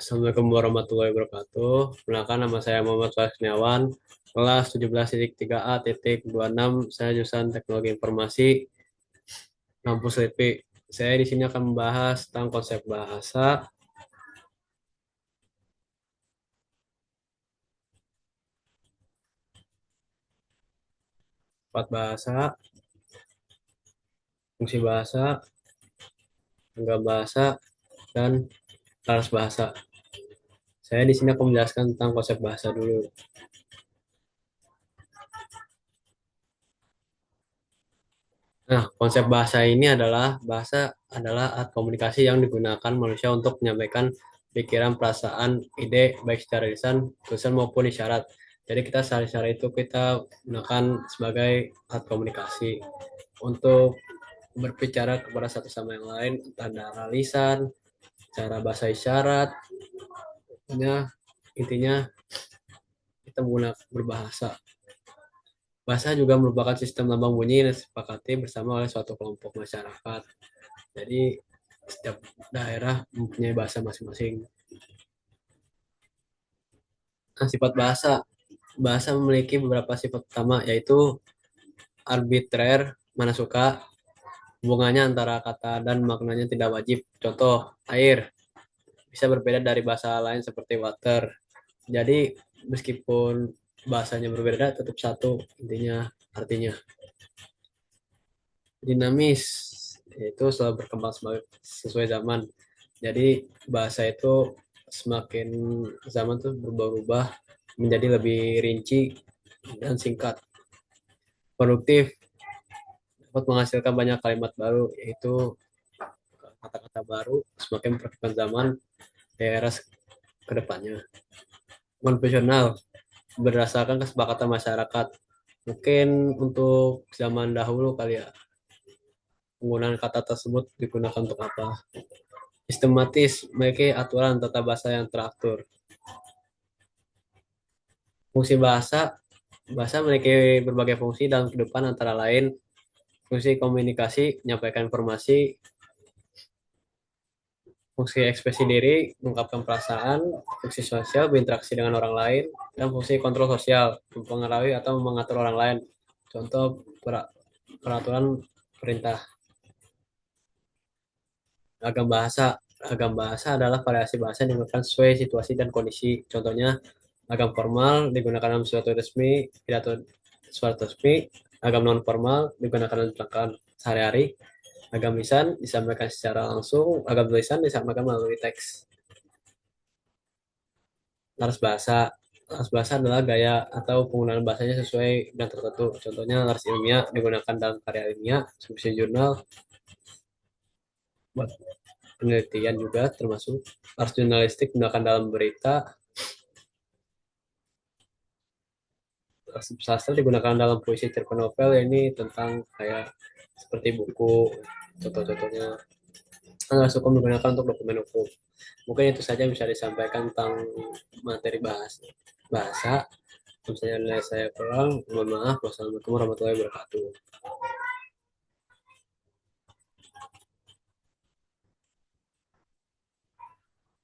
Assalamualaikum warahmatullahi wabarakatuh. Perkenalkan nama saya Muhammad Faiz Kurniawan, kelas 17.3A.26. Saya jurusan Teknologi Informasi, kampus LIPI. Saya di sini akan membahas tentang konsep bahasa, sifat bahasa, fungsi bahasa, tangga bahasa, dan laras bahasa. Saya di sini akan menjelaskan tentang konsep bahasa dulu. Nah, konsep bahasa adalah alat komunikasi yang digunakan manusia untuk menyampaikan pikiran, perasaan, ide, baik secara lisan, tulisan maupun isyarat. Jadi kita sehari-hari itu kita gunakan sebagai alat komunikasi untuk berbicara kepada satu sama yang lain, tanda lisan, cara bahasa isyarat, intinya kita menggunakan berbahasa. Bahasa juga merupakan sistem lambang bunyi yang disepakati bersama oleh suatu kelompok masyarakat. Jadi setiap daerah mempunyai bahasa masing-masing. Nah, sifat bahasa. Bahasa memiliki beberapa sifat utama, yaitu arbitrer, mana suka, hubungannya antara kata dan maknanya tidak wajib. Contoh, air bisa berbeda dari bahasa lain seperti water. Jadi meskipun bahasanya berbeda, tetap satu intinya artinya. Dinamis, yaitu selalu berkembang sesuai zaman. Jadi bahasa itu semakin zaman tuh berubah-ubah menjadi lebih rinci dan singkat. Produktif, dapat menghasilkan banyak kalimat baru, yaitu kata-kata baru semakin perkembangan zaman di era kedepannya. Konvensional, berdasarkan kesepakatan masyarakat. Mungkin untuk zaman dahulu kali ya, penggunaan kata tersebut digunakan untuk apa. Sistematis, memiliki aturan tata bahasa yang teratur. Fungsi bahasa, bahasa memiliki berbagai fungsi dalam kehidupan antara lain fungsi komunikasi, menyampaikan informasi, fungsi ekspresi diri, mengungkapkan perasaan, fungsi sosial, berinteraksi dengan orang lain, dan fungsi kontrol sosial, mempengaruhi atau mengatur orang lain. Contoh peraturan perintah. Ragam bahasa. Ragam bahasa adalah variasi bahasa yang digunakan sesuai situasi dan kondisi. Contohnya, ragam formal digunakan dalam suatu resmi, pidato suatu resmi, ragam non formal digunakan dalam percakapan sehari-hari, ragam lisan disampaikan secara langsung, ragam tulisan disampaikan melalui teks. Laras bahasa. Laras bahasa adalah gaya atau penggunaan bahasanya sesuai bidang tertentu. Contohnya laras ilmiah digunakan dalam karya ilmiah, skripsi jurnal, buat penelitian juga termasuk. Laras jurnalistik digunakan dalam berita. Laras sastra digunakan dalam puisi, cerpen, novel. Ini tentang kayak seperti buku, contoh-contohnya. Laras hukum digunakan untuk dokumen hukum. Mungkin itu saja bisa disampaikan tentang materi bahasa. Misalnya nilai saya kurang, mohon maaf. Wassalamualaikum warahmatullahi wabarakatuh.